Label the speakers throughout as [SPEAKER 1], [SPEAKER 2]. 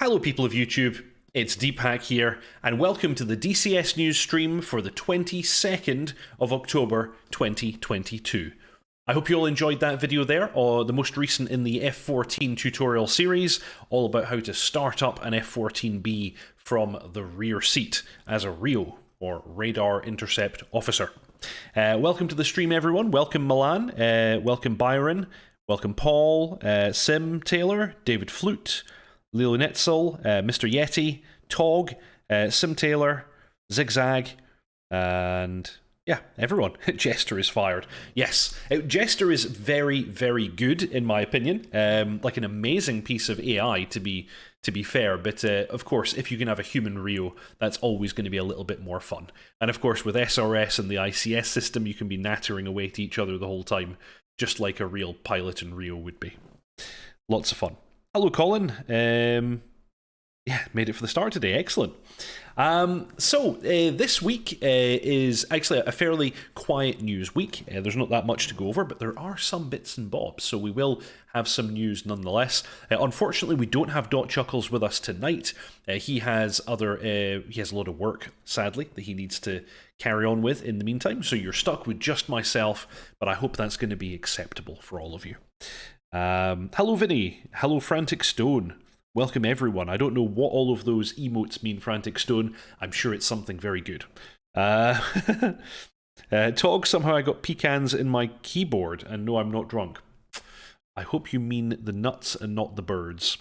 [SPEAKER 1] Hello people of YouTube, it's Deepak here, and welcome to the DCS news stream for the 22nd of October 2022. I hope you all enjoyed that video there, or the most recent in the F-14 tutorial series, all about how to start up an F-14B from the rear seat as a RIO, or Radar Intercept Officer. Welcome to the stream everyone, welcome Milan, welcome Byron, welcome Paul, Sim Taylor, David Flute, Leo Netzel, Mr. Yeti, Tog, Sim Taylor, Zigzag, and yeah, everyone. Jester is fired. Yes, Jester is very, very good in my opinion. Like an amazing piece of AI to be fair. But of course, if you can have a human Rio, that's always going to be a little bit more fun. And of course, with SRS and the ICS system, you can be nattering away to each other the whole time, just like a real pilot and Rio would be. Lots of fun. Hello, Colin. Yeah, made it for the start today. Excellent. This week is actually a fairly quiet news week. There's not that much to go over, but there are some bits and bobs, so we will have some news nonetheless. Unfortunately, we don't have dotChuckles with us tonight. He has a lot of work, sadly, that he needs to carry on with in the meantime, so you're stuck with just myself, but I hope that's going to be acceptable for all of you. Hello Vinny, hello Frantic Stone, welcome everyone. I don't know what all of those emotes mean, Frantic Stone. I'm sure it's something very good. Tog, somehow I got pecans in my keyboard, and no, I'm not drunk. I hope you mean the nuts and not the birds.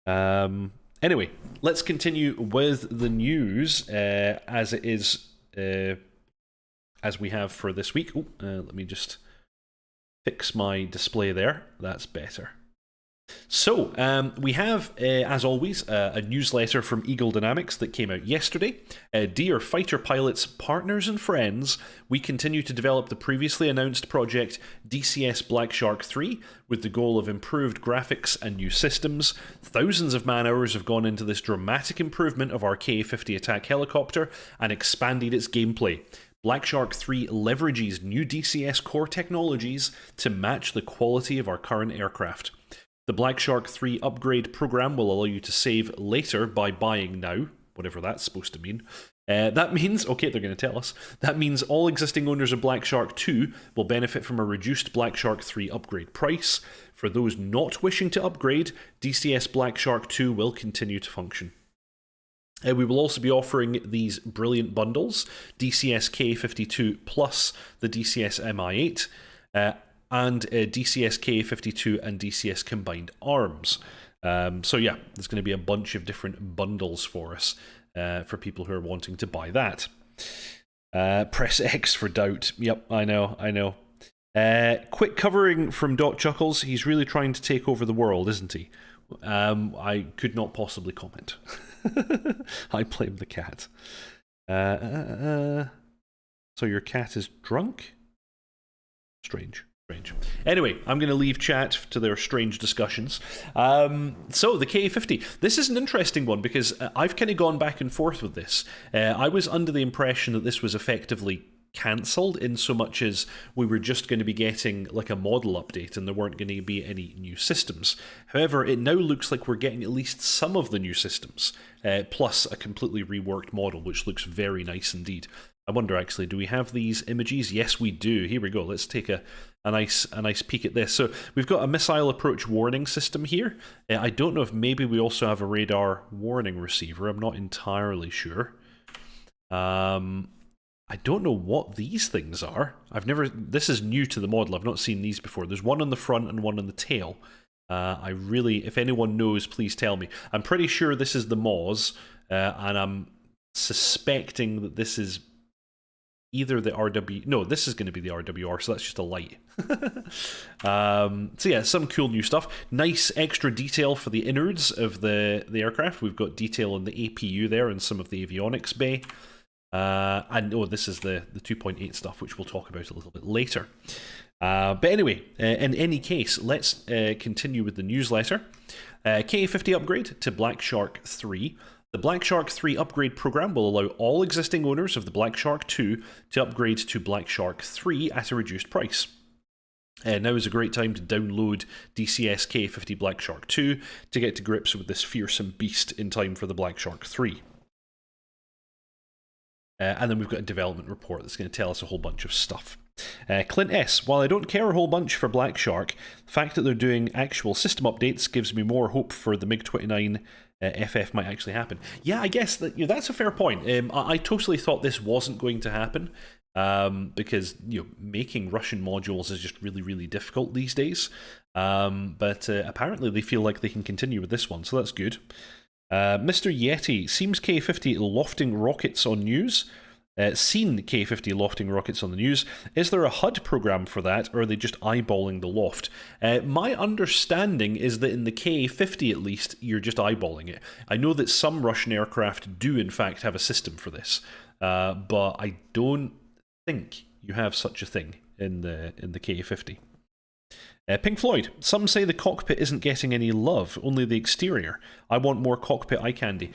[SPEAKER 1] Anyway, let's continue with the news as it is, as we have for this week. Let me just fix my display there. That's better. So, we have, as always, a newsletter from Eagle Dynamics that came out yesterday. Dear fighter pilots, partners and friends, we continue to develop the previously announced project DCS Black Shark 3 with the goal of improved graphics and new systems. Thousands of man-hours have gone into this dramatic improvement of our Ka-50 attack helicopter and expanded its gameplay. Black Shark 3 leverages new DCS core technologies to match the quality of our current aircraft. The Black Shark 3 upgrade program will allow you to save later by buying now, whatever that's supposed to mean. That means, okay, they're going to tell us, that means all existing owners of Black Shark 2 will benefit from a reduced Black Shark 3 upgrade price. For those not wishing to upgrade, DCS Black Shark 2 will continue to function. We will also be offering these brilliant bundles, DCS K52 plus the DCS MI8, and DCS K52 and DCS Combined Arms. So yeah, there's going to be a bunch of different bundles for us, for people who are wanting to buy that. Press X for doubt. Yep, I know. Quick covering from dotChuckles. He's really trying to take over the world, isn't he? I could not possibly comment. I blame the cat. So your cat is drunk? Strange. Anyway, I'm going to leave chat to their strange discussions. So the Ka-50. This is an interesting one because I've kind of gone back and forth with this. I was under the impression that this was effectively cancelled in so much as we were just going to be getting like a model update and there weren't going to be any new systems. However, it now looks like we're getting at least some of the new systems, plus a completely reworked model, which looks very nice indeed. I wonder actually, do we have these images? Yes, we do. Here we go. Let's take a nice peek at this. So we've got a missile approach warning system here. I don't know if maybe we also have a radar warning receiver. I'm not entirely sure. I don't know what these things are. This is new to the model. I've not seen these before. There's one on the front and one on the tail. If anyone knows, please tell me. I'm pretty sure this is the MOZ, and I'm suspecting that this is either the RW... No, this is going to be the RWR, so that's just a light. So yeah, some cool new stuff. Nice extra detail for the innards of the aircraft. We've got detail on the APU there and some of the avionics bay. And this is the 2.8 stuff, which we'll talk about a little bit later. But anyway, in any case, let's continue with the newsletter. Ka-50 upgrade to Black Shark 3. The Black Shark 3 upgrade program will allow all existing owners of the Black Shark 2 to upgrade to Black Shark 3 at a reduced price. Now is a great time to download DCS K50 Black Shark 2 to get to grips with this fearsome beast in time for the Black Shark 3. And then we've got a development report that's going to tell us a whole bunch of stuff. Clint S. While I don't care a whole bunch for Black Shark, the fact that they're doing actual system updates gives me more hope for the MiG-29 FF might actually happen. Yeah, I guess that's a fair point. I totally thought this wasn't going to happen. Because making Russian modules is just really, really difficult these days. But apparently they feel like they can continue with this one, so that's good. Mr. Yeti, seems K50 lofting rockets on news. Seen K50 lofting rockets on the news. Is there a HUD program for that, or are they just eyeballing the loft? My understanding is that in the K50 at least, you're just eyeballing it. I know that some Russian aircraft do in fact have a system for this, but I don't think you have such a thing in the K50. Pink Floyd, some say the cockpit isn't getting any love, only the exterior. I want more cockpit eye candy.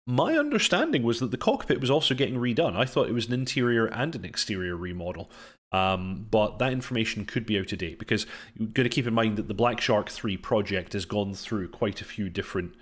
[SPEAKER 1] My understanding was that the cockpit was also getting redone. I thought it was an interior and an exterior remodel. But that information could be out of date, because you've got to keep in mind that the Black Shark 3 project has gone through quite a few different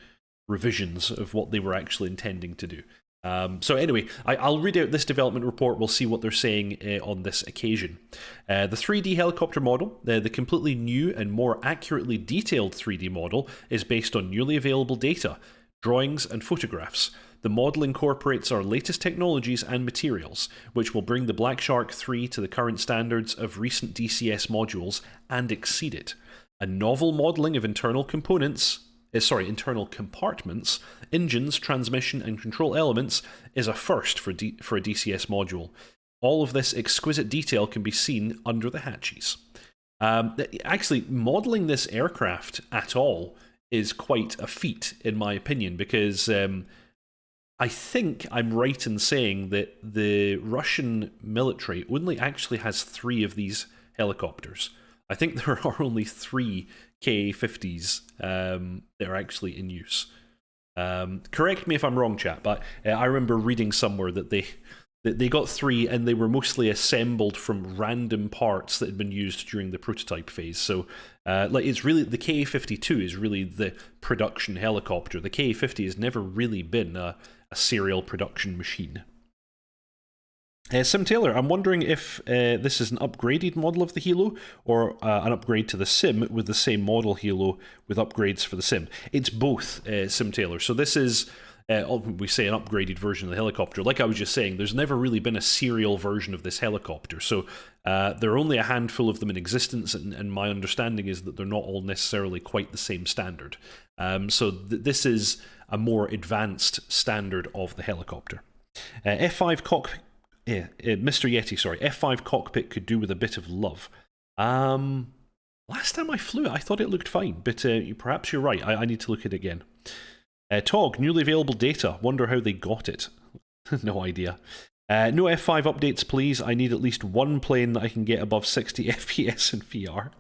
[SPEAKER 1] revisions of what they were actually intending to do. So anyway, I'll read out this development report. We'll see what they're saying on this occasion. The 3D helicopter model, the completely new and more accurately detailed 3D model, is based on newly available data, drawings and photographs. The model incorporates our latest technologies and materials, which will bring the Black Shark 3 to the current standards of recent DCS modules and exceed it. A novel modelling of internal compartments, engines, transmission and control elements is a first for a DCS module. All of this exquisite detail can be seen under the hatches. Actually, modelling this aircraft at all is quite a feat, in my opinion, because I think I'm right in saying that the Russian military only actually has 3 of these helicopters. I think there are only 3 K-50s that are actually in use. Correct me if I'm wrong, chat, but I remember reading somewhere that they got 3 and they were mostly assembled from random parts that had been used during the prototype phase. So, it's really, the K-52 is really the production helicopter. The K-50 has never really been a serial production machine. Sim Taylor, I'm wondering if this is an upgraded model of the Hilo, or an upgrade to the Sim with the same model Hilo with upgrades for the Sim. It's both, Sim Taylor. So this is, we say, an upgraded version of the helicopter. Like I was just saying, there's never really been a serial version of this helicopter. So there are only a handful of them in existence, and my understanding is that they're not all necessarily quite the same standard. So this is a more advanced standard of the helicopter. F5 cockpit. Yeah, Mr. Yeti, sorry. F5 cockpit could do with a bit of love. Last time I flew it, I thought it looked fine, but perhaps you're right. I need to look at it again. Tog, newly available data. Wonder how they got it. No idea. No F5 updates, please. I need at least one plane that I can get above 60 FPS in VR.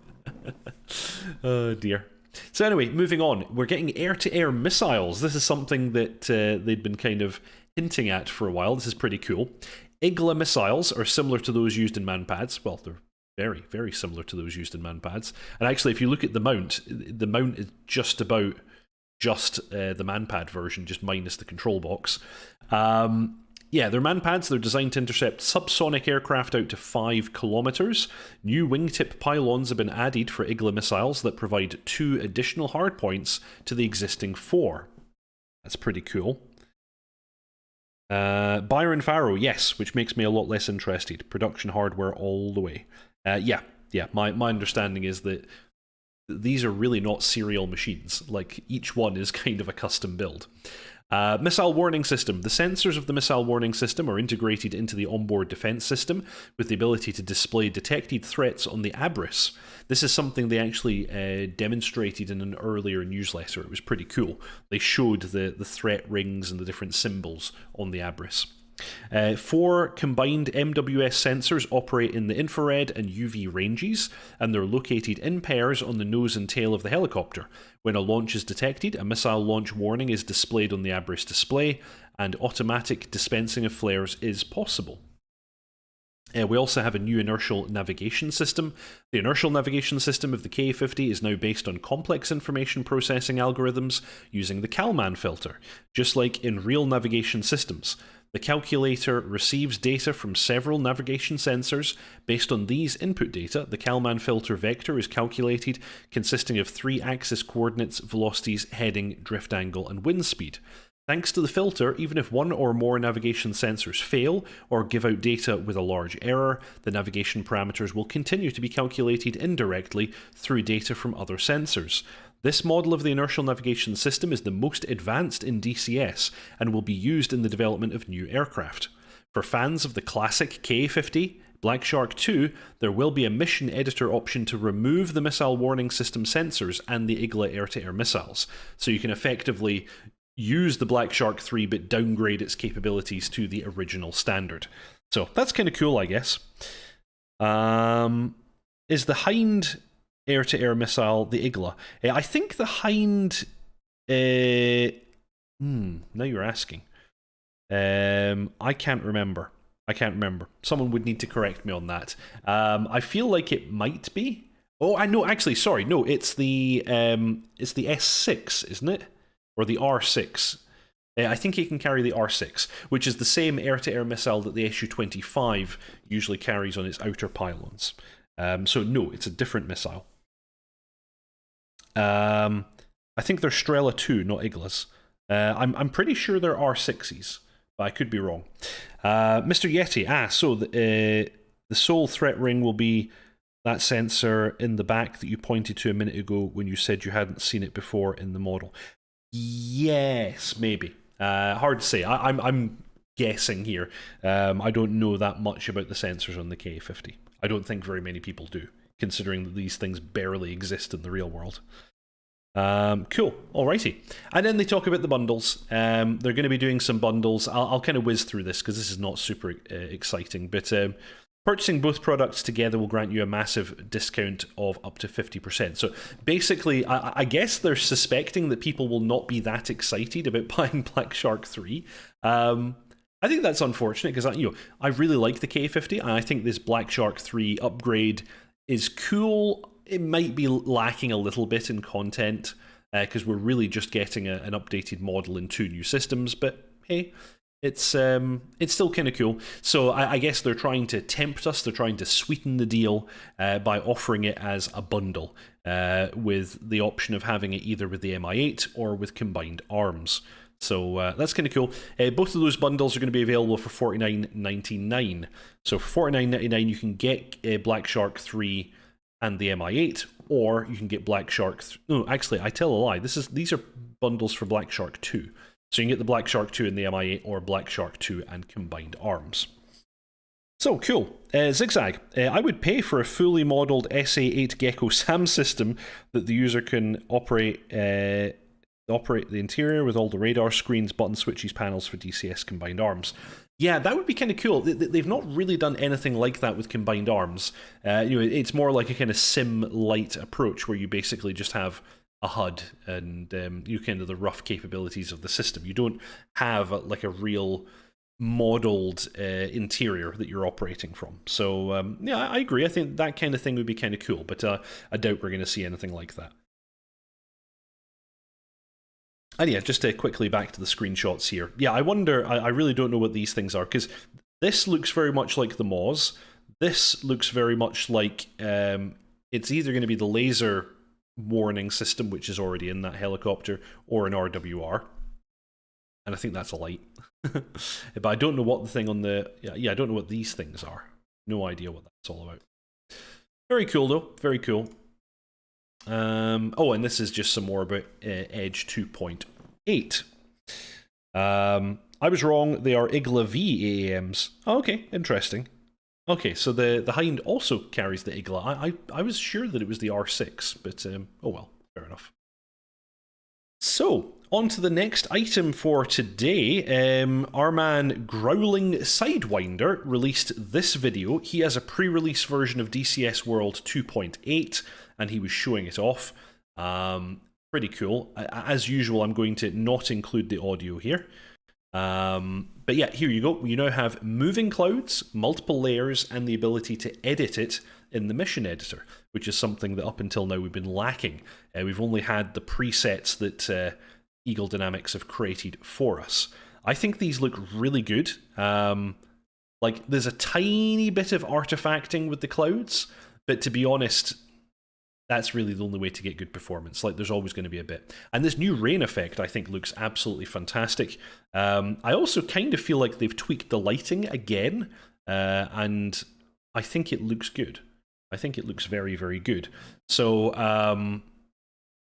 [SPEAKER 1] Oh, dear. So anyway, moving on. We're getting air-to-air missiles. This is something that they'd been kind of hinting at for a while. This is pretty cool. Igla missiles are similar to those used in manpads. Well, they're very, very similar to those used in manpads. And actually, if you look at the mount is just about the manpad version, just minus the control box. Yeah, they're manpads. They're designed to intercept subsonic aircraft out to 5 kilometers. New wingtip pylons have been added for Igla missiles that provide 2 additional hardpoints to the existing 4. That's pretty cool. Byron Farrow, yes, which makes me a lot less interested. Production hardware all the way. Yeah, my understanding is that these are really not serial machines. Like, each one is kind of a custom build. Missile warning system. The sensors of the missile warning system are integrated into the onboard defense system with the ability to display detected threats on the Abris. This is something they actually demonstrated in an earlier newsletter. It was pretty cool. They showed the threat rings and the different symbols on the Abris. 4 combined MWS sensors operate in the infrared and UV ranges, and they're located in pairs on the nose and tail of the helicopter. When a launch is detected, a missile launch warning is displayed on the Abris display, and automatic dispensing of flares is possible. We also have a new inertial navigation system. The inertial navigation system of the K50 is now based on complex information processing algorithms using the Kalman filter, just like in real navigation systems. The calculator receives data from several navigation sensors. Based on these input data, the Kalman filter vector is calculated, consisting of 3 axis coordinates, velocities, heading, drift angle, and wind speed. Thanks to the filter, even if one or more navigation sensors fail or give out data with a large error, the navigation parameters will continue to be calculated indirectly through data from other sensors. This model of the inertial navigation system is the most advanced in DCS and will be used in the development of new aircraft. For fans of the classic K50, Black Shark 2, there will be a mission editor option to remove the missile warning system sensors and the IGLA air-to-air missiles, so you can effectively use the Black Shark 3 but downgrade its capabilities to the original standard. So that's kind of cool, I guess. Is the Hind air-to-air missile the IGLA? I think the Hind... now you're asking. I can't remember. Someone would need to correct me on that. I feel like it might be. Oh, I know. Actually, sorry. No, it's the S6, isn't it? Or the R6. I think it can carry the R6, which is the same air-to-air missile that the Su-25 usually carries on its outer pylons. So no, it's a different missile. I think they're Strela 2, not IGLAs. I'm pretty sure they're R6s, but I could be wrong. Mr. Yeti, so the sole threat ring will be that sensor in the back that you pointed to a minute ago when you said you hadn't seen it before in the model. Yes, maybe. Hard to say. I'm guessing here. I don't know that much about the sensors on the K50. I don't think very many people do, considering that these things barely exist in the real world. Cool. Alrighty. And then they talk about the bundles. They're going to be doing some bundles. I'll kind of whiz through this because this is not super exciting, but purchasing both products together will grant you a massive discount of up to 50%. So basically, I guess they're suspecting that people will not be that excited about buying Black Shark 3. I think that's unfortunate because I really like the K50, and I think this Black Shark 3 upgrade is cool. It might be lacking a little bit in content because we're really just getting an updated model in 2 new systems, but hey, it's still kind of cool. So I guess they're trying to tempt us. They're trying to sweeten the deal by offering it as a bundle with the option of having it either with the Mi-8 or with combined arms. So that's kind of cool. Both of those bundles are going to be available for $49.99. So for $49.99 you can get Black Shark 3 and the Mi-8, or you can get Black Shark... No, actually, I tell a lie. These are bundles for Black Shark 2. So you can get the Black Shark 2 and the Mi-8, or Black Shark 2 and combined arms. So, cool. Zigzag. I would pay for a fully modelled SA-8 Gecko SAM system that the user can operate the interior with all the radar screens, button switches, panels for DCS combined arms. Yeah, that would be kind of cool. They've not really done anything like that with combined arms. It's more like a kind of sim-light approach where you basically just have a HUD and you kind of the rough capabilities of the system. You don't have like a real modeled interior that you're operating from. So yeah, I agree. I think that kind of thing would be kind of cool, but I doubt we're going to see anything like that. And yeah, just quickly back to the screenshots here. Yeah, I wonder, I really don't know what these things are, because this looks very much like the Moz. This looks very much like it's either going to be the laser warning system, which is already in that helicopter, or an RWR. And I think that's a light. But I don't know what the thing on the... Yeah, I don't know what these things are. No idea what that's all about. Very cool, though. Very cool. Oh, and this is just some more about Edge 2.8. I was wrong. They are IGLA V AAMs. Oh, okay, interesting. Okay, so the Hind also carries the IGLA. I was sure that it was the R6, but oh well, fair enough. So, on to the next item for today. Our man Growling Sidewinder released this video. He has a pre-release version of DCS World 2.8, and he was showing it off. Pretty cool. As usual, I'm going to not include the audio here. But yeah, here you go. You now have moving clouds, multiple layers, and the ability to edit it in the mission editor, which is something that up until now we've been lacking. We've only had the presets that Eagle Dynamics have created for us. I think these look really good. Like, there's a tiny bit of artifacting with the clouds, but to be honest, that's really the only way to get good performance. Like, there's always going to be a bit. And this new rain effect, I think, looks absolutely fantastic. I also kind of feel like they've tweaked the lighting again, and I think it looks good. I think it looks very, very good. So,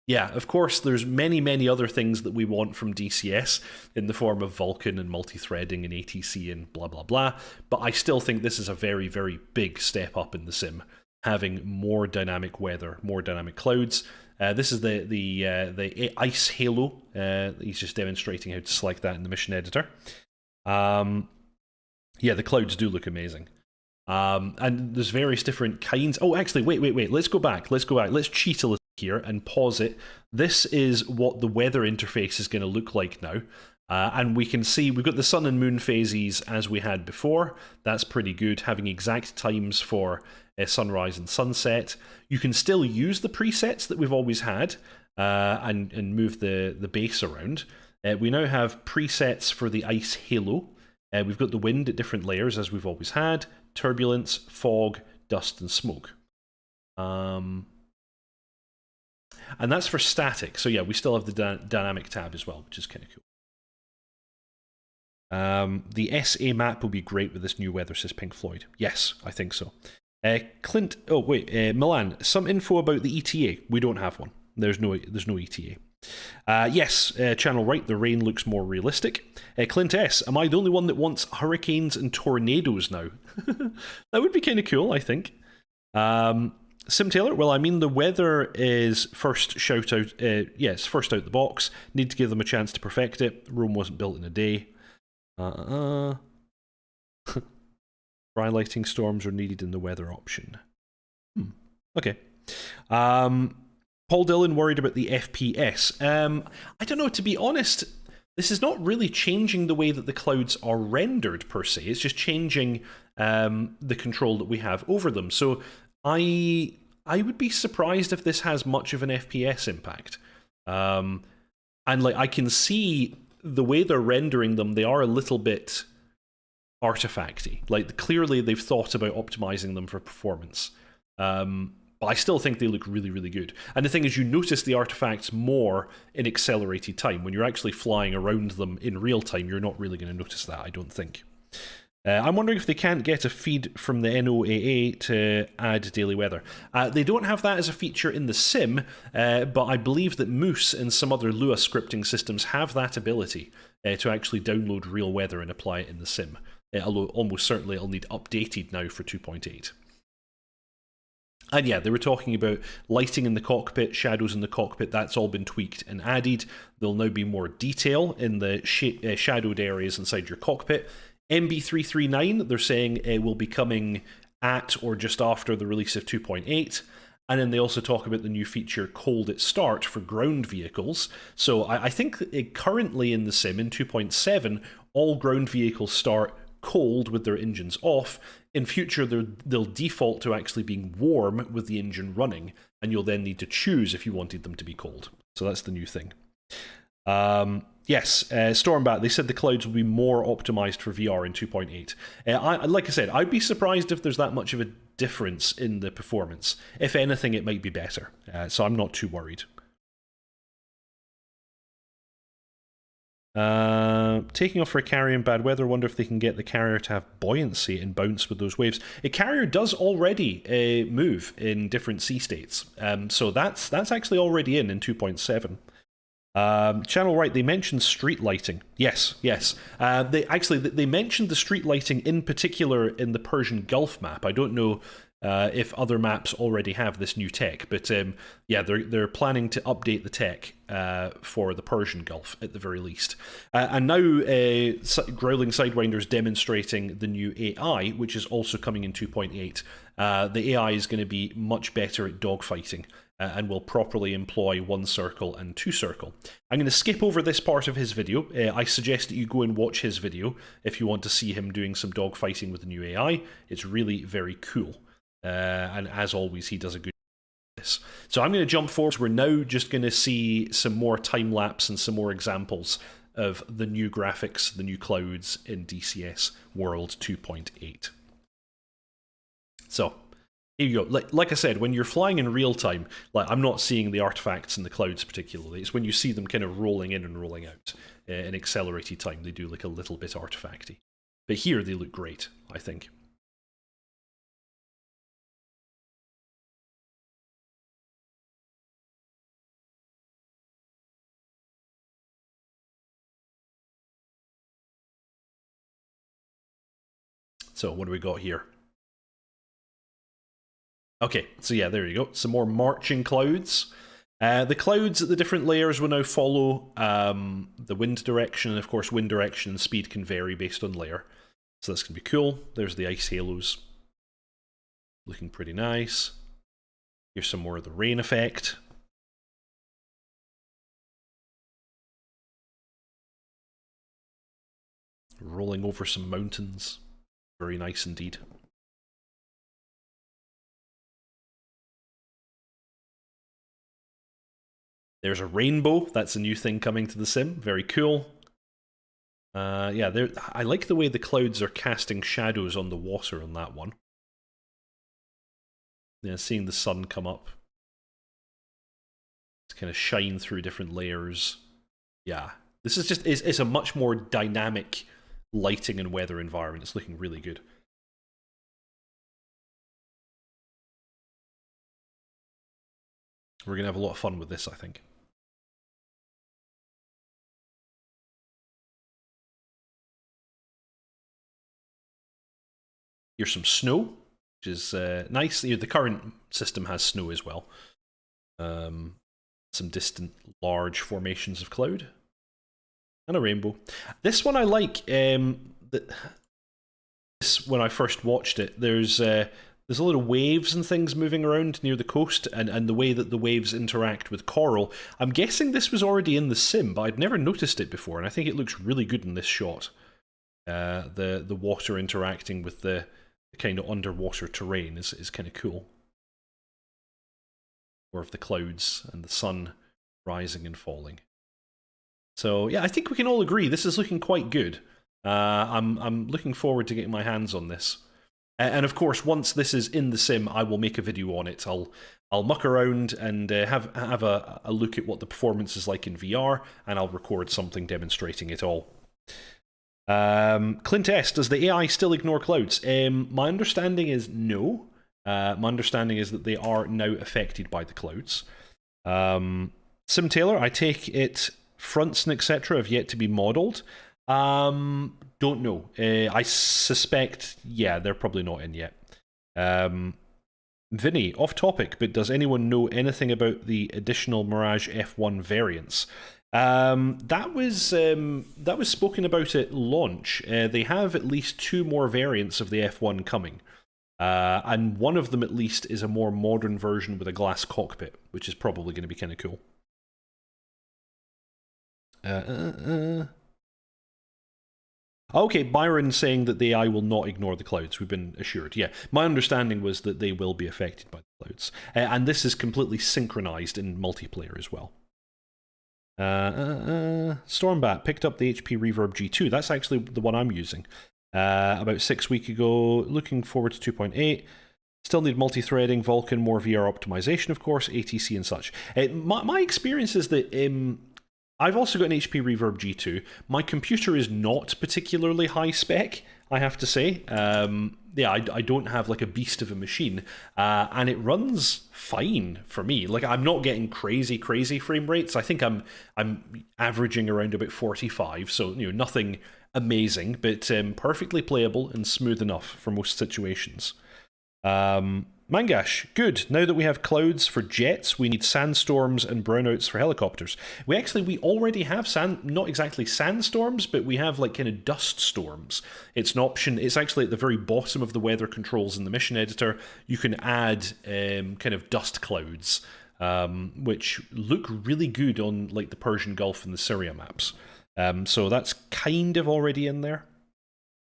[SPEAKER 1] yeah, of course, there's many, many other things that we want from DCS in the form of Vulkan and multi-threading and ATC and blah, blah, blah. But I still think this is a very, very big step up in the sim, having more dynamic weather, more dynamic clouds. This is the ice halo. He's just demonstrating how to select that in the mission editor. Yeah, the clouds do look amazing. And there's various different kinds. Oh, actually, wait. Let's go back. Let's cheat a little here and pause it. This is what the weather interface is going to look like now. And we can see we've got the sun and moon phases as we had before. That's pretty good, having exact times for sunrise and sunset. You can still use the presets that we've always had and move the base around. We now have presets for the ice halo. We've got the wind at different layers as we've always had, turbulence, fog, dust and smoke. And that's for static. So yeah, we still have the dynamic tab as well, which is kind of cool. The SA map will be great with this new weather, says Pink Floyd. Yes, I think so. Clint, oh wait, Milan, some info about the ETA. We don't have one. There's no ETA. Yes, Channel Right, the rain looks more realistic. Clint S, am I the only one that wants hurricanes and tornadoes now? That would be kind of cool, I think. Sim Taylor, well, I mean, the weather is first shout out. Yes, first out the box. Need to give them a chance to perfect it. Rome wasn't built in a day. Dry lighting storms are needed in the weather option. Okay. Paul Dillon worried about the FPS. I don't know, to be honest, this is not really changing the way that the clouds are rendered per se. It's just changing the control that we have over them. So I would be surprised if this has much of an FPS impact. And like, I can see the way they're rendering them, they are a little bit artifacty. Like, clearly they've thought about optimizing them for performance. But I still think they look really, really good. And the thing is, you notice the artifacts more in accelerated time. When you're actually flying around them in real time, you're not really going to notice that, I don't think. I'm wondering if they can't get a feed from the NOAA to add daily weather. They don't have that as a feature in the sim, but I believe that Moose and some other Lua scripting systems have that ability to actually download real weather and apply it in the sim. Although almost certainly it'll need updated now for 2.8. And yeah, they were talking about lighting in the cockpit, shadows in the cockpit. That's all been tweaked and added. There'll now be more detail in the shadowed areas inside your cockpit. MB339, they're saying will be coming at or just after the release of 2.8. And then they also talk about the new feature Cold at Start for ground vehicles. So I think currently in the sim, in 2.7, all ground vehicles start cold with their engines off. In future, they'll default to actually being warm with the engine running, and you'll then need to choose if you wanted them to be cold. So that's the new thing. Yes, Stormbat, they said the clouds will be more optimized for VR in 2.8. Like I said, I'd be surprised if there's that much of a difference in the performance. If anything, it might be better. So I'm not too worried. Taking off for a carrier in bad weather, wonder if they can get the carrier to have buoyancy and bounce with those waves. A carrier does already move in different sea states, so that's actually already in 2.7. Channel Right, they mentioned street lighting. Yes. They mentioned the street lighting in particular in the Persian Gulf map. I don't know if other maps already have this new tech, but yeah, they're planning to update the tech for the Persian Gulf at the very least. And now Growling Sidewinder's demonstrating the new AI, which is also coming in 2.8. The AI is going to be much better at dogfighting, and will properly employ 1 circle and 2 circle. I'm going to skip over this part of his video. I suggest that you go and watch his video if you want to see him doing some dogfighting with the new AI. It's really very cool. And as always, he does a good job of this. So I'm going to jump forward. We're now just going to see some more time-lapse and some more examples of the new graphics, the new clouds in DCS World 2.8. So, here you go. Like I said, when you're flying in real time, like I'm not seeing the artifacts in the clouds particularly. It's when you see them kind of rolling in and rolling out in accelerated time. They do like a little bit artifacty. But here they look great, I think. So what do we got here? Okay, so yeah, there you go. Some more marching clouds. The clouds at the different layers will now follow the wind direction, and of course wind direction and speed can vary based on layer. So that's going to be cool. There's the ice halos. Looking pretty nice. Here's some more of the rain effect. Rolling over some mountains. Very nice indeed. There's a rainbow. That's a new thing coming to the sim. Very cool. Yeah, I like the way the clouds are casting shadows on the water on that one. Yeah, seeing the sun come up. It's kind of shine through different layers. Yeah, this is just, it's a much more dynamic lighting and weather environment. It's looking really good. We're going to have a lot of fun with this, I think. Here's some snow, which is nice. The current system has snow as well. Some distant, large formations of cloud. And a rainbow. This one I like. This, when I first watched it, there's a lot of waves and things moving around near the coast, and the way that the waves interact with coral. I'm guessing this was already in the sim, but I'd never noticed it before, and I think it looks really good in this shot. The water interacting with the kind of underwater terrain is kind of cool. Or of the clouds and the sun rising and falling. So yeah, I think we can all agree this is looking quite good. I'm looking forward to getting my hands on this. And of course, once this is in the sim, I will make a video on it. I'll muck around and have a look at what the performance is like in VR, and I'll record something demonstrating it all. Clint S, does the AI still ignore clouds? My understanding is no. My understanding is that they are now affected by the clouds. Sim Taylor, I take it fronts and etc. have yet to be modelled. Don't know. I suspect, yeah, they're probably not in yet. Vinny, off topic, but does anyone know anything about the additional Mirage F1 variants? That was spoken about at launch. They have at least 2 more variants of the F1 coming. And one of them at least is a more modern version with a glass cockpit, which is probably going to be kind of cool. Okay, Byron saying that the AI will not ignore the clouds. We've been assured. Yeah, my understanding was that they will be affected by the clouds. And this is completely synchronized in multiplayer as well. Stormbat picked up the HP Reverb G2. That's actually the one I'm using. About 6 weeks ago. Looking forward to 2.8. Still need multi-threading, Vulkan, more VR optimization, of course, ATC and such. My experience is that I've also got an HP Reverb G2. My computer is not particularly high spec, I have to say. Yeah, I don't have like a beast of a machine, and it runs fine for me. Like, I'm not getting crazy frame rates. I think I'm averaging around about 45, so you know, nothing amazing, but perfectly playable and smooth enough for most situations. Mangash, good. Now that we have clouds for jets, we need sandstorms and brownouts for helicopters. We already have not exactly sandstorms, but we have like kind of dust storms. It's an option. It's actually at the very bottom of the weather controls in the mission editor. You can add kind of dust clouds which look really good on like the Persian Gulf and the Syria maps. So that's kind of already in there.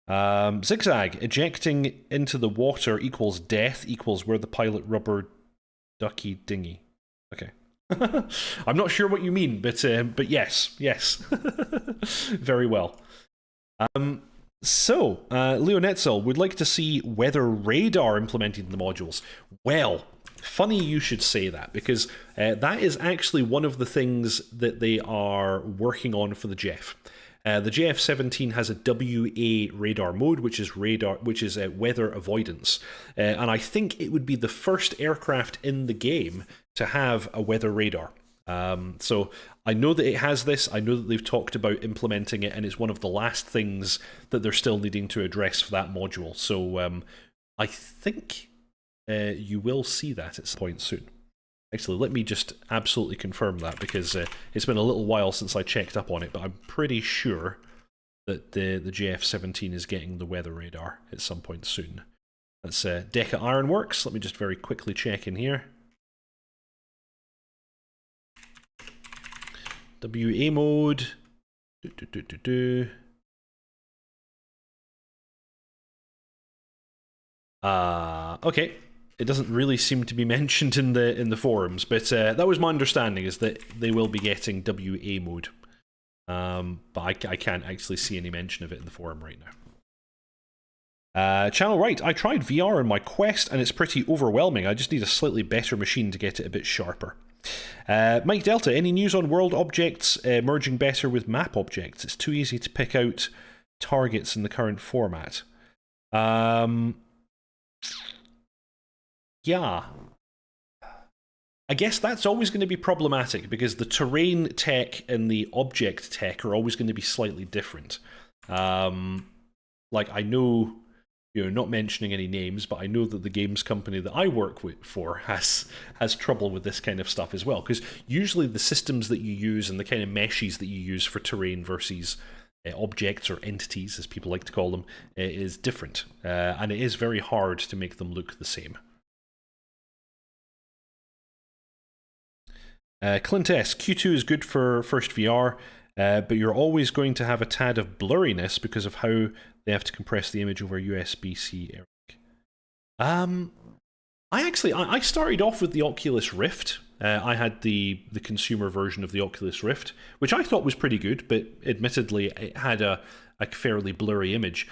[SPEAKER 1] Zigzag, ejecting into the water equals death equals where the pilot rubber ducky dinghy. Okay. I'm not sure what you mean, but yes. Very well. Leo Netzel would like to see weather radar implemented in the modules. Well, funny you should say that, because that is actually one of the things that they are working on for the JEF. The JF-17 has a WA radar mode, which is weather avoidance, and I think it would be the first aircraft in the game to have a weather radar. So I know that it has this. I know that they've talked about implementing it, and it's one of the last things that they're still needing to address for that module. So I think you will see that at some point soon. Actually, let me just absolutely confirm that, because it's been a little while since I checked up on it, but I'm pretty sure that the JF-17 is getting the weather radar at some point soon. That's Deca Ironworks. Let me just very quickly check in here. WA mode. Okay. It doesn't really seem to be mentioned in the forums, but that was my understanding, is that they will be getting WA mode. But I can't actually see any mention of it in the forum right now. Channel right, I tried VR in my Quest and it's pretty overwhelming. I just need a slightly better machine to get it a bit sharper. Mike Delta, any news on world objects merging better with map objects? It's too easy to pick out targets in the current format. Yeah. I guess that's always going to be problematic, because the terrain tech and the object tech are always going to be slightly different. Like, I know, not mentioning any names, but I know that the games company that I work for has trouble with this kind of stuff as well, because usually the systems that you use and the kind of meshes that you use for terrain versus objects or entities, as people like to call them, is different, and it is very hard to make them look the same. Clint S. Q2 is good for first VR, but you're always going to have a tad of blurriness because of how they have to compress the image over USB-C. I started off with the Oculus Rift. I had the consumer version of the Oculus Rift, which I thought was pretty good, but admittedly it had a fairly blurry image.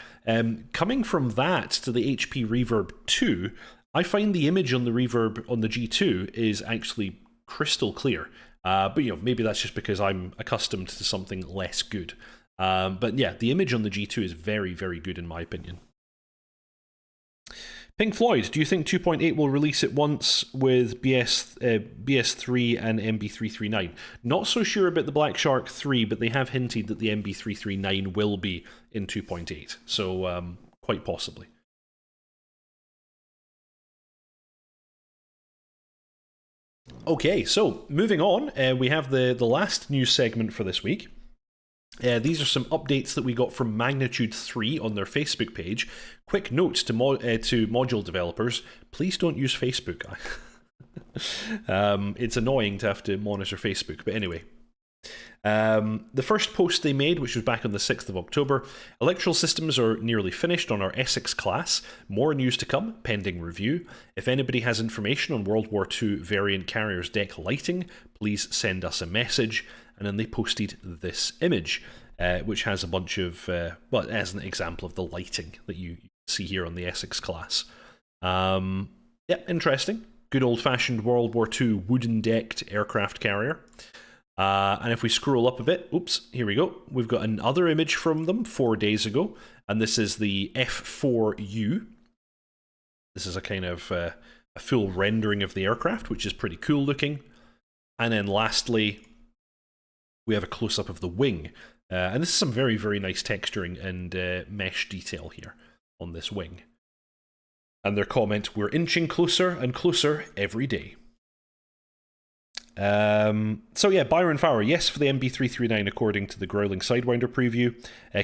[SPEAKER 1] Coming from that to the HP Reverb 2, I find the image on the Reverb on the G2 is actually crystal clear, but maybe that's just because I'm accustomed to something less good. But yeah, the image on the G2 is very, very good in my opinion. Pink Floyd, do you think 2.8 will release at once with BS3 and MB339? Not so sure about the Black Shark 3, but they have hinted that the MB339 will be in 2.8, so quite possibly. Okay, so moving on, we have the last news segment for this week. These are some updates that we got from Magnitude 3 on their Facebook page. Quick note to module developers, please don't use Facebook. It's annoying to have to monitor Facebook, but anyway. The first post they made, which was back on the 6th of October, electrical systems are nearly finished on our Essex class. More news to come, pending review. If anybody has information on World War II variant carriers deck lighting, please send us a message. And then they posted this image, which has a bunch of, well, as an example of the lighting that you see here on the Essex class. Yeah, interesting. Good old-fashioned World War II wooden-decked aircraft carrier. And if we scroll up a bit, oops, here we go. We've got another image from them 4 days ago, and this is the F4U. This is a kind of a full rendering of the aircraft, which is pretty cool looking. And then lastly, we have a close-up of the wing. And this is some very, very nice texturing and mesh detail here on this wing. And their comment, we're inching closer and closer every day. So yeah, Byron Fowler, yes for the MB339 according to the Growling Sidewinder preview.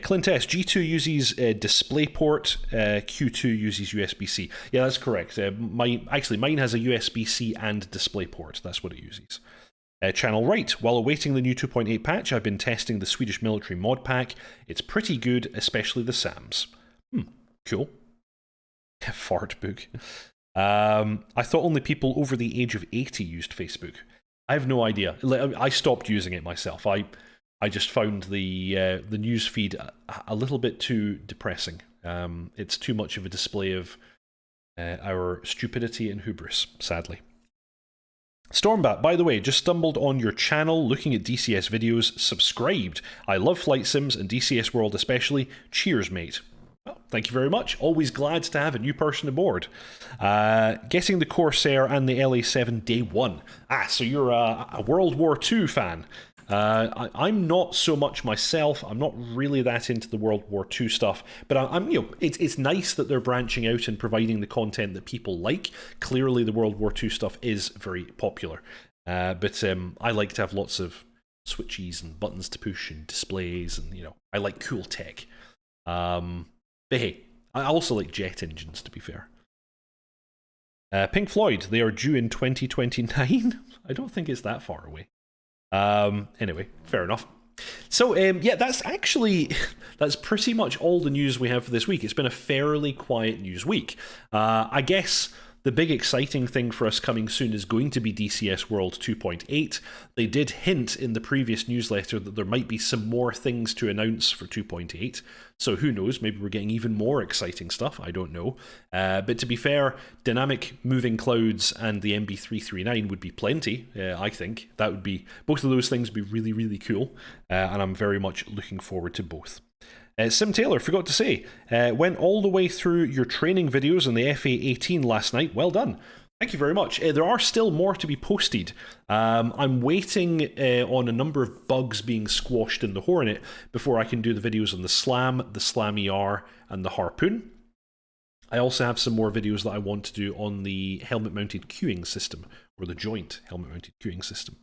[SPEAKER 1] Clint S, G2 uses DisplayPort, Q2 uses USB-C. Yeah, that's correct. Mine has a USB-C and DisplayPort. That's what it uses. Channel Right, while awaiting the new 2.8 patch, I've been testing the Swedish military mod pack. It's pretty good, especially the SAMs. Cool. Fart book. I thought only people over the age of 80 used Facebook. I have no idea. I stopped using it myself. I just found the news feed a little bit too depressing. It's too much of a display of our stupidity and hubris, sadly. Stormbat, by the way, just stumbled on your channel looking at DCS videos, subscribed. I love flight sims and DCS World especially. Cheers, mate. Well, thank you very much. Always glad to have a new person aboard. Getting the Corsair and the LA7 day one. So you're a World War II fan. I'm not so much myself. I'm not really that into the World War II stuff, but I'm it's nice that they're branching out and providing the content that people like. Clearly, the World War II stuff is very popular, but I like to have lots of switches and buttons to push and displays, and I like cool tech. But hey, I also like jet engines, to be fair. Pink Floyd, they are due in 2029. I don't think it's that far away. Anyway, fair enough. So, yeah, that's pretty much all the news we have for this week. It's been a fairly quiet news week. I guess the big exciting thing for us coming soon is going to be DCS World 2.8. They did hint in the previous newsletter that there might be some more things to announce for 2.8. So who knows, maybe we're getting even more exciting stuff, I don't know. But to be fair, dynamic moving clouds and the MB339 would be plenty, I think. That would be, both of those things would be really, really cool. And I'm very much looking forward to both. Sim Taylor, forgot to say, went all the way through your training videos on the FA-18 last night. Well done. Thank you very much. There are still more to be posted. I'm waiting on a number of bugs being squashed in the Hornet before I can do the videos on the Slam ER, and the Harpoon. I also have some more videos that I want to do on the helmet-mounted queuing system, or the joint helmet-mounted queuing system.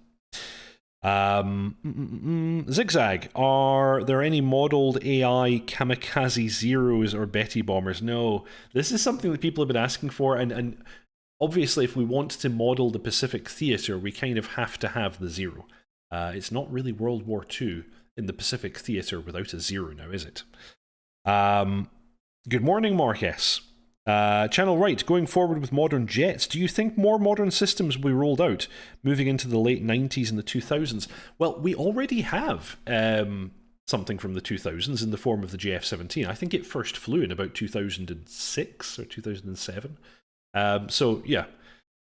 [SPEAKER 1] Zigzag, are there any modelled AI Kamikaze Zeros or Betty Bombers? No, this is something that people have been asking for, and obviously if we want to model the Pacific Theatre, we kind of have to have the Zero. It's not really World War II in the Pacific Theatre without a Zero now, is it? Good morning, Marques. Channel Right, going forward with modern jets, do you think more modern systems will be rolled out, moving into the late 90s and the 2000s? Well, we already have something from the 2000s in the form of the JF-17. I think it first flew in about 2006 or 2007. So, yeah,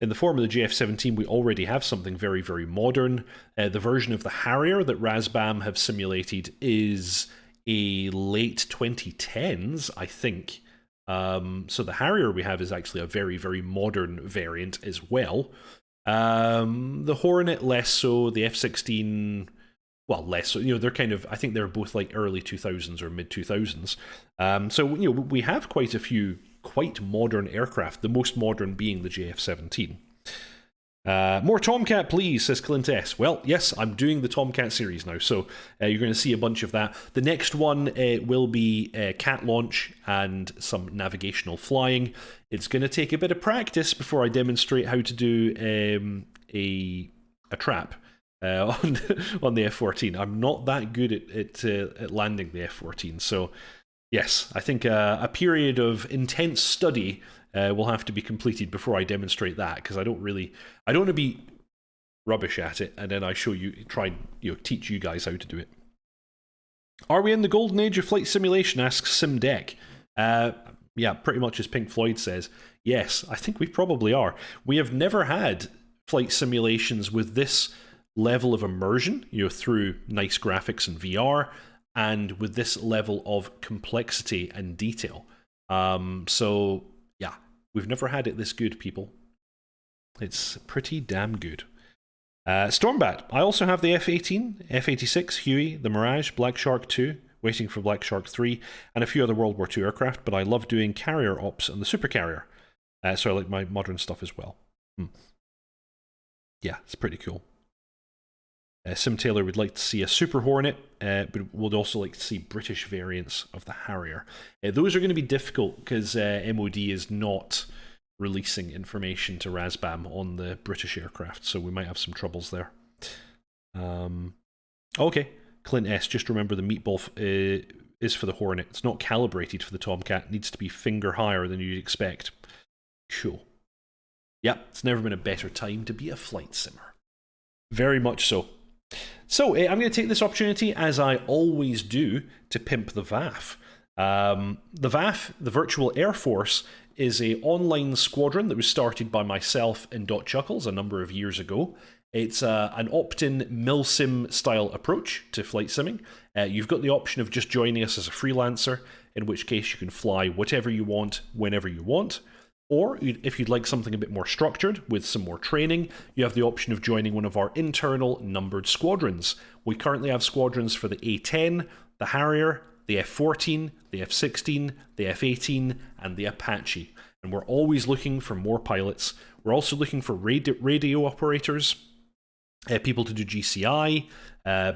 [SPEAKER 1] in the form of the JF-17, we already have something very, very modern. The version of the Harrier that Razbam have simulated is a late 2010s, I think. So the Harrier we have is actually a very, very modern variant as well. The Hornet less so, the F-16, well, less so. They're kind of, I think they're both like early 2000s or mid 2000s. So we have quite a few quite modern aircraft. The most modern being the JF-17. More Tomcat, please, says Clint S. Well, yes, I'm doing the Tomcat series now, so you're going to see a bunch of that. The next one will be cat launch and some navigational flying. It's going to take a bit of practice before I demonstrate how to do a trap on the F-14. I'm not that good at landing the F-14, so yes, I think a period of intense study will have to be completed before I demonstrate that, because I don't want to be rubbish at it and then I try and teach you guys how to do it. Are we in the golden age of flight simulation, asks SimDeck. Yeah, pretty much as Pink Floyd says. Yes, I think we probably are. We have never had flight simulations with this level of immersion, through nice graphics and VR, and with this level of complexity and detail. So yeah, we've never had it this good, people. It's pretty damn good. Stormbat, I also have the F-18, F-86, Huey, the Mirage, Black Shark 2, waiting for Black Shark 3, and a few other World War II aircraft, but I love doing carrier ops and the supercarrier. So I like my modern stuff as well. Yeah, it's pretty cool. Sim Taylor would like to see a Super Hornet, but would also like to see British variants of the Harrier. Those are going to be difficult because MOD is not releasing information to Razbam on the British aircraft, so we might have some troubles there. Okay, Clint S, just remember the meatball is for the Hornet. It's not calibrated for the Tomcat. It needs to be finger higher than you'd expect. Cool. Yep, it's never been a better time to be a flight simmer. Very much so. So, I'm going to take this opportunity, as I always do, to pimp the VAF. The VAF, the Virtual Air Force, is an online squadron that was started by myself and dotChuckles a number of years ago. It's an opt-in milsim style approach to flight simming. You've got the option of just joining us as a freelancer, in which case you can fly whatever you want, whenever you want. Or, if you'd like something a bit more structured, with some more training, you have the option of joining one of our internal numbered squadrons. We currently have squadrons for the A-10, the Harrier, the F-14, the F-16, the F-18, and the Apache. And we're always looking for more pilots. We're also looking for radio operators, people to do GCI,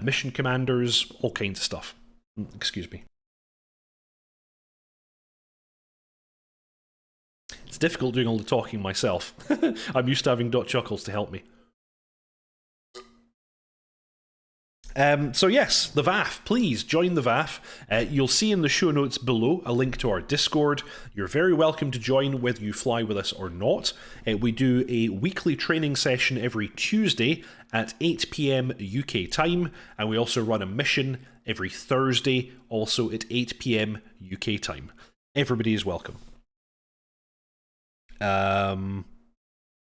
[SPEAKER 1] mission commanders, all kinds of stuff. Excuse me. It's difficult doing all the talking myself. I'm used to having dotChuckles to help me. So yes, the VAF. Please join the VAF. You'll see in the show notes below a link to our Discord. You're very welcome to join whether you fly with us or not. We do a weekly training session every Tuesday at 8 PM UK time, and we also run a mission every Thursday, also at 8 PM UK time. Everybody is welcome. Pimp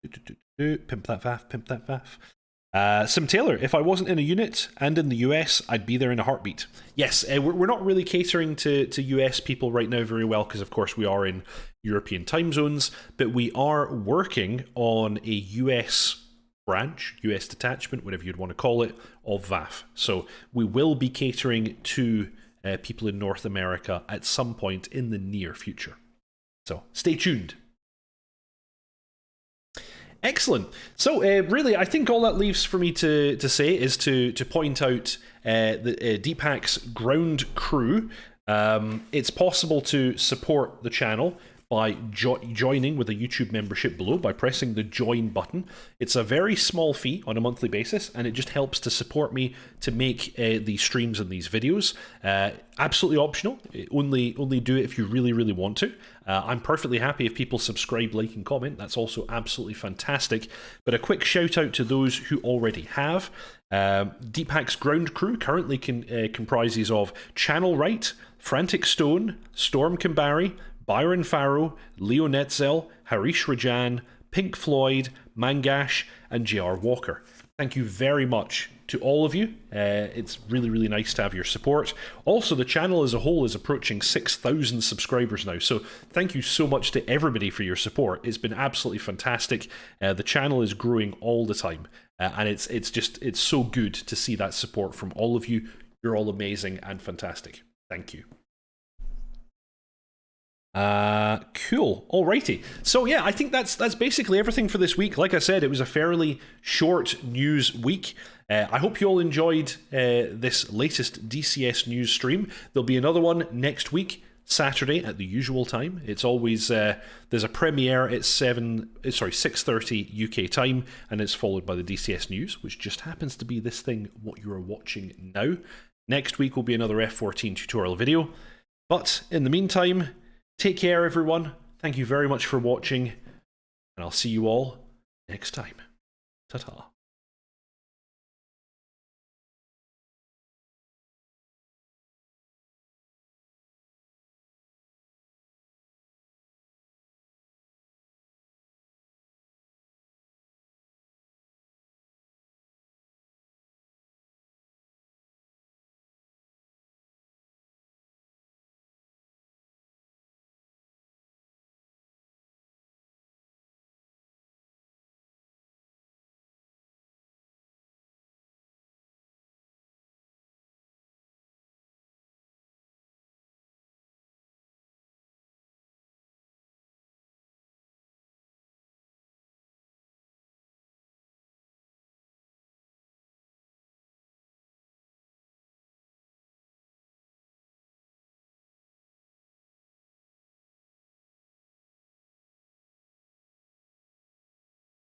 [SPEAKER 1] that VAF, pimp that VAF. Sim Taylor, if I wasn't in a unit and in the US, I'd be there in a heartbeat. Yes, we're not really catering to US people right now very well because, of course, we are in European time zones, but we are working on a US branch, US detachment, whatever you'd want to call it, of VAF. So we will be catering to people in North America at some point in the near future. So stay tuned. Excellent. So, really, I think all that leaves for me to say is to point out the Deepak's ground crew. It's possible to support the channel by joining with a YouTube membership below by pressing the join button. It's a very small fee on a monthly basis, and it just helps to support me to make these streams and these videos. Absolutely optional. Only do it if you really, really want to. I'm perfectly happy if people subscribe, like, and comment. That's also absolutely fantastic. But a quick shout out to those who already have. Deepak's ground crew currently comprises of Channel Right, Frantic Stone, Storm Kimbari, Byron Farrow, Leo Netzel, Harish Rajan, Pink Floyd, Mangash, and JR Walker. Thank you very much to all of you. It's really, really nice to have your support. Also, the channel as a whole is approaching 6,000 subscribers now, so thank you so much to everybody for your support. It's been absolutely fantastic. The channel is growing all the time, and it's so good to see that support from all of you. You're all amazing and fantastic. Thank you. Cool. Alrighty. So yeah, I think that's basically everything for this week. Like I said, it was a fairly short news week. I hope you all enjoyed this latest DCS news stream. There'll be another one next week, Saturday at the usual time. It's always there's a premiere at 6:30 UK time, and it's followed by the DCS news, which just happens to be this thing what you are watching now. Next week will be another F-14 tutorial video. But in the meantime, take care, everyone. Thank you very much for watching, and I'll see you all next time. Ta-ta.